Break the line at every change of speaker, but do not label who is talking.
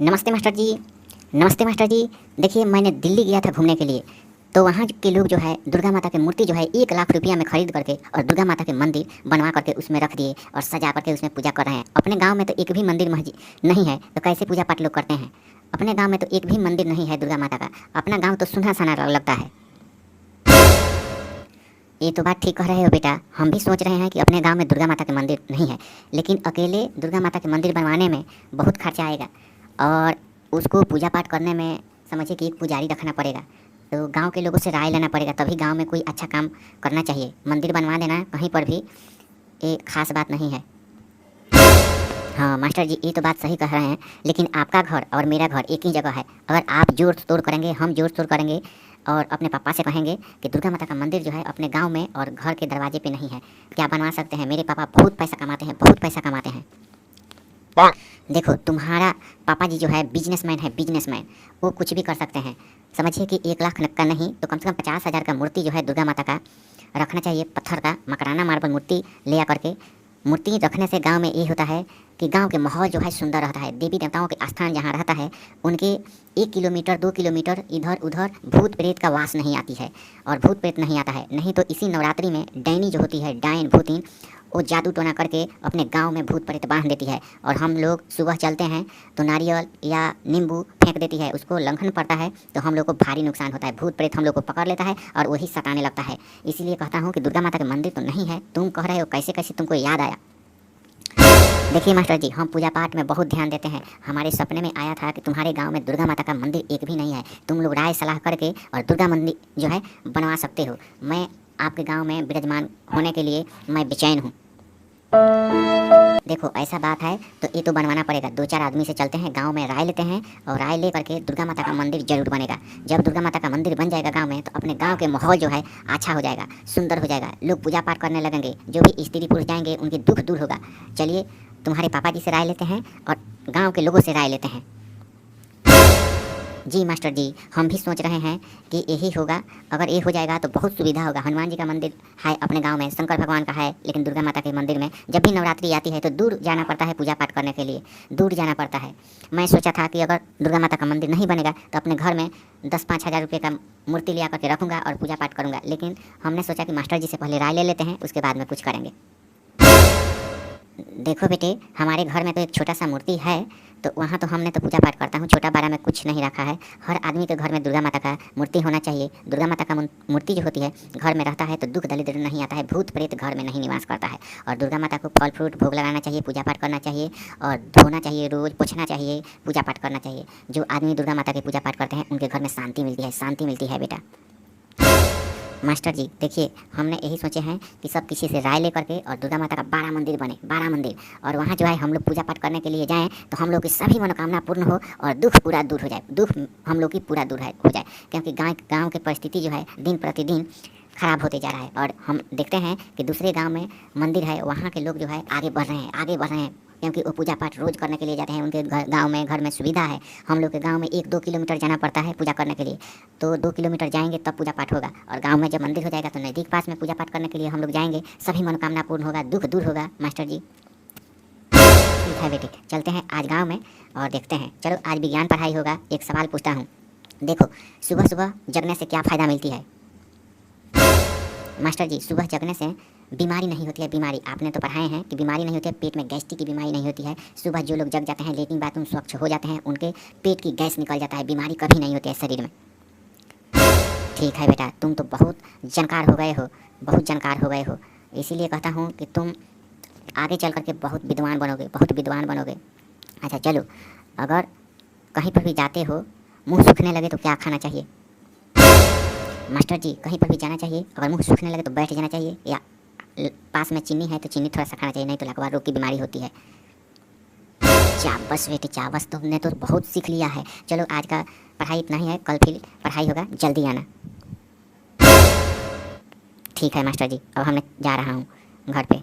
नमस्ते मास्टर जी। नमस्ते मास्टर जी। देखिए, मैंने दिल्ली गया था घूमने के लिए। तो वहाँ के लोग जो है दुर्गा माता की मूर्ति जो है 1 लाख रुपया में खरीद करके और दुर्गा माता के मंदिर बनवा करके उसमें रख दिए और सजा करके उसमें पूजा कर रहे हैं। अपने गांव में तो एक भी मंदिर मस्जिद नहीं है, तो कैसे पूजा पाठ लोग करते हैं? अपने गांव में तो एक भी मंदिर नहीं है दुर्गा माता का। अपना गांव तो सुना सना लगता है। ये तो बात ठीक कह रहे हो बेटा। हम भी सोच रहे हैं कि अपने गांव में दुर्गा माता के मंदिर नहीं है, लेकिन अकेले दुर्गा माता के मंदिर बनवाने में बहुत खर्चा आएगा और उसको पूजा पाठ करने में समझिए कि एक पुजारी रखना पड़ेगा। तो गांव के लोगों से राय लेना पड़ेगा, तभी गांव में कोई अच्छा काम करना चाहिए। मंदिर बनवा देना कहीं पर भी ये खास बात नहीं है। हाँ मास्टर जी, ये तो बात सही कह रहे हैं, लेकिन आपका घर और मेरा घर एक ही जगह है। अगर आप जोड़ तोड़ करेंगे, हम जोड़ तोड़ करेंगे और अपने पापा से कहेंगे कि दुर्गा माता का मंदिर जो है अपने गांव में और घर के दरवाजे पे नहीं है, क्या बनवा सकते हैं? मेरे पापा बहुत पैसा कमाते हैं, बहुत पैसा कमाते हैं। देखो, तुम्हारा पापा जी जो है बिजनेसमैन है, बिजनेसमैन। वो कुछ भी कर सकते हैं। समझिए कि 1 लाख का नहीं तो कम से कम 50,000 का मूर्ति जो है दुर्गा माता का रखना चाहिए। पत्थर का मकराना मार्बल मूर्ति ले आकर के मूर्ति रखने से गांव में ये होता है कि गांव के माहौल जो है सुंदर रहता है। देवी देवताओं के स्थान जहाँ रहता है उनके 1 किलोमीटर 2 किलोमीटर इधर उधर भूत प्रेत का वास नहीं आती है और भूत प्रेत नहीं आता है। नहीं तो इसी नवरात्रि में डैनी जो होती है, डायन भूतिन, वो जादू टोना करके अपने गांव में भूत प्रेत बांध देती है और हम लोग सुबह चलते हैं तो नारियल या नींबू फेंक देती है, उसको लंघन पड़ता है तो हम लोग को भारी नुकसान होता है। भूत प्रेत हम लोग को पकड़ लेता है और वही सताने लगता है। इसीलिए कहता हूँ कि दुर्गा माता के मंदिर तो नहीं है। तुम कह रहे हो, कैसे कैसे तुमको याद आया? देखिए मास्टर जी, हम पूजा पाठ में बहुत ध्यान देते हैं। हमारे सपने में आया था कि तुम्हारे गांव में दुर्गा माता का मंदिर एक भी नहीं है। तुम लोग राय सलाह करके और दुर्गा मंदिर जो है बनवा सकते हो। मैं आपके गांव में विराजमान होने के लिए मैं बेचैन हूँ। देखो, ऐसा बात है तो ये तो बनवाना पड़ेगा। 2-4 आदमी से चलते हैं, गांव में राय लेते हैं और राय ले करके दुर्गा माता का मंदिर जरूर बनेगा। जब दुर्गा माता का मंदिर बन जाएगा गांव में तो अपने गांव के माहौल जो है अच्छा हो जाएगा, सुंदर हो जाएगा। लोग पूजा पाठ करने लगेंगे, जो भी स्त्री पुरुष जाएंगे उनके दुख दूर होगा। चलिए, तुम्हारे पापा जी से राय लेते हैं और गाँव के लोगों से राय लेते हैं। जी मास्टर जी, हम भी सोच रहे हैं कि यही होगा। अगर ये हो जाएगा तो बहुत सुविधा होगा। हनुमान जी का मंदिर है अपने गांव में, शंकर भगवान का है, लेकिन दुर्गा माता के मंदिर में जब भी नवरात्रि आती है तो दूर जाना पड़ता है पूजा पाठ करने के लिए, दूर जाना पड़ता है। मैं सोचा था कि अगर दुर्गा माता का मंदिर नहीं बनेगा तो अपने घर में 10-5 हज़ार रुपये का मूर्ति ले आकर के रखूँगा और पूजा पाठ करूँगा। लेकिन हमने सोचा कि मास्टर जी से पहले राय ले लेते हैं, उसके बाद में कुछ करेंगे। देखो बेटे, हमारे घर में तो एक छोटा सा मूर्ति है, तो वहाँ तो हमने तो पूजा पाठ करता हूँ। छोटा बड़ा में कुछ नहीं रखा है। हर आदमी के घर में दुर्गा माता का मूर्ति होना चाहिए। दुर्गा माता का मूर्ति जो होती है घर में रहता है तो दुख दरिद्र नहीं आता है, भूत प्रेत घर में नहीं निवास करता है। और दुर्गा माता को फल फ्रूट भोग लगाना चाहिए, पूजा पाठ करना चाहिए और धोना चाहिए, रोज़ पोछना चाहिए, पूजा पाठ करना चाहिए। जो आदमी दुर्गा माता की पूजा पाठ करते हैं उनके घर में शांति मिलती है, शांति मिलती है बेटा। मास्टर जी देखिए, हमने यही सोचे हैं कि सब किसी से राय लेकर के और दुर्गा माता का 12 मंदिर बने, 12 मंदिर, और वहाँ जो है हम लोग पूजा पाठ करने के लिए जाएं तो हम लोग की सभी मनोकामना पूर्ण हो और दुख पूरा दूर हो जाए। दुख हम लोग की पूरा दूर हो जाए, क्योंकि गाँव की परिस्थिति जो है दिन प्रतिदिन ख़राब होते जा रहा है। और हम देखते हैं कि दूसरे गाँव में मंदिर है, वहाँ के लोग जो है आगे बढ़ रहे हैं, आगे बढ़ रहे हैं, क्योंकि वो पूजा पाठ रोज़ करने के लिए जाते हैं। उनके गांव में घर में सुविधा है। हम लोग के गांव में 1-2 किलोमीटर जाना पड़ता है पूजा करने के लिए, तो 2 किलोमीटर जाएंगे तब पूजा पाठ होगा। और गांव में जब मंदिर हो जाएगा तो नज़दीक पास में पूजा पाठ करने के लिए हम लोग जाएंगे, सभी मनोकामना पूर्ण होगा, दुख दूर होगा। मास्टर जी ठीक है बेटे, चलते हैं आज गाँव में और देखते हैं। चलो, आज विज्ञान पढ़ाई होगा। एक सवाल पूछता हूँ, देखो, सुबह सुबह जगने से क्या फ़ायदा मिलती है? मास्टर जी, सुबह जगने से बीमारी नहीं होती है। बीमारी आपने तो पढ़ाए हैं कि बीमारी नहीं होती है, पेट में गैस्ट्रिक की बीमारी नहीं होती है। सुबह जो लोग जग जाते हैं, लेटरिन बाथरूम स्वच्छ हो जाते हैं, उनके पेट की गैस निकल जाता है, बीमारी कभी नहीं होती है शरीर में। ठीक है बेटा, तुम तो बहुत जानकार हो गए हो, बहुत जानकार हो गए हो। इसीलिए कहता हूँ कि तुम आगे चल करके बहुत विद्वान बनोगे, बहुत विद्वान बनोगे। अच्छा चलो, अगर कहीं पर भी जाते हो, मुँह सूखने लगे तो क्या खाना चाहिए? मास्टर जी, कहीं पर भी जाना चाहिए, अगर मुँह सूखने लगे तो बैठ जाना चाहिए, या पास में चीनी है तो चीनी थोड़ा सा खाना चाहिए, नहीं तो लकवा रोग की बीमारी होती है। चाबस बेटे चाबस, तुमने तो बहुत सीख लिया है। चलो, आज का पढ़ाई इतना ही है, कल फिर पढ़ाई होगा, जल्दी आना। ठीक है मास्टर जी, अब मैं जा रहा हूँ घर पे।